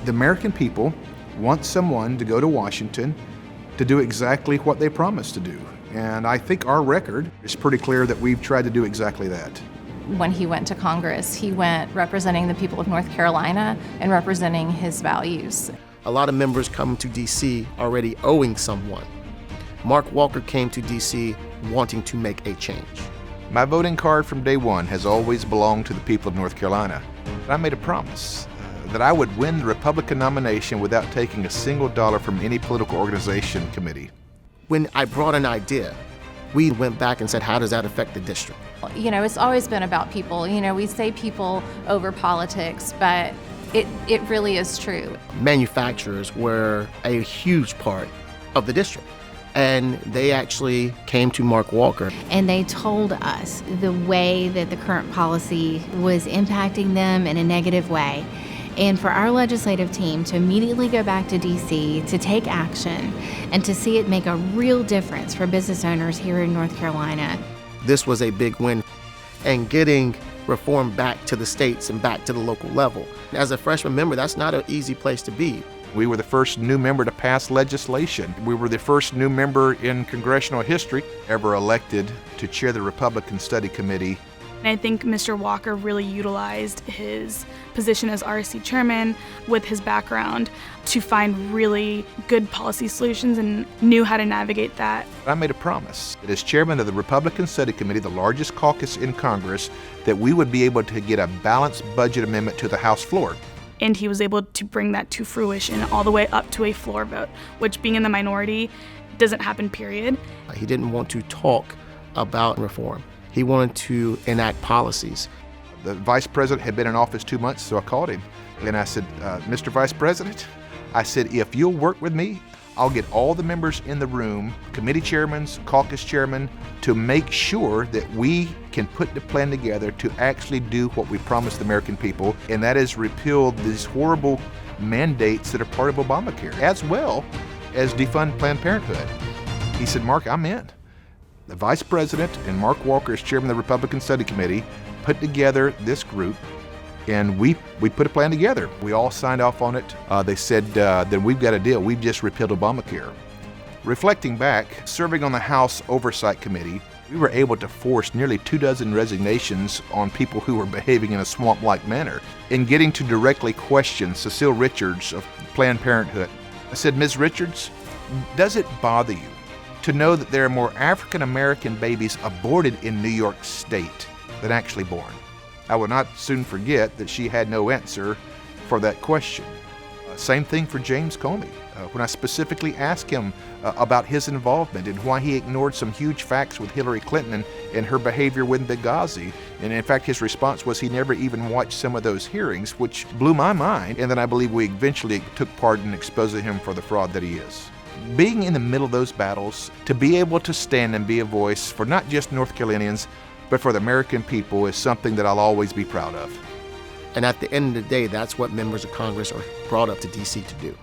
The American people want someone to go to Washington to do exactly what they promised to do. And I think our record is pretty clear that we've tried to do exactly that. When he went to Congress, he went representing the people of North Carolina and representing his values. A lot of members come to D.C. already owing someone. Mark Walker came to D.C. wanting to make a change. My voting card from day one has always belonged to the people of North Carolina. I made a promise that I would win the Republican nomination without taking a single dollar from any political organization committee. When I brought an idea, we went back and said, how does that affect the district? You know, it's always been about people. You know, we say people over politics, but it really is true. Manufacturers were a huge part of the district. And they actually came to Mark Walker. And they told us the way that the current policy was impacting them in a negative way. And for our legislative team to immediately go back to D.C. to take action and to see it make a real difference for business owners here in North Carolina. This was a big win. And getting reform back to the states and back to the local level. As a freshman member, that's not an easy place to be. We were the first new member to pass legislation. We were the first new member in congressional history ever elected to chair the Republican Study Committee. And I think Mr. Walker really utilized his position as RSC chairman with his background to find really good policy solutions and knew how to navigate that. I made a promise that as chairman of the Republican Study Committee, the largest caucus in Congress, that we would be able to get a balanced budget amendment to the House floor. And he was able to bring that to fruition all the way up to a floor vote, which being in the minority doesn't happen, period. He didn't want to talk about reform. He wanted to enact policies. The vice president had been in office 2 months, so I called him. And I said, Mr. Vice President, I said, if you'll work with me, I'll get all the members in the room, committee chairmen, caucus chairmen, to make sure that we can put the plan together to actually do what we promised the American people, and that is repeal these horrible mandates that are part of Obamacare, as well as defund Planned Parenthood. He said, Mark, I'm in. The vice president and Mark Walker, as chairman of the Republican Study Committee, put together this group, and we put a plan together. We all signed off on it. They said, then we've got a deal. We've just repealed Obamacare. Reflecting back, serving on the House Oversight Committee, we were able to force nearly 24 resignations on people who were behaving in a swamp-like manner. In getting to directly question Cecile Richards of Planned Parenthood, I said, Ms. Richards, does it bother you to know that there are more African American babies aborted in New York State than actually born? I will not soon forget that she had no answer for that question. Same thing for James Comey. When I specifically asked him about his involvement and why he ignored some huge facts with Hillary Clinton and her behavior with Benghazi, and in fact his response was he never even watched some of those hearings, which blew my mind, and then I believe we eventually took part in exposing him for the fraud that he is. Being in the middle of those battles, to be able to stand and be a voice for not just North Carolinians, but for the American people is something that I'll always be proud of. And at the end of the day, that's what members of Congress are brought up to D.C. to do.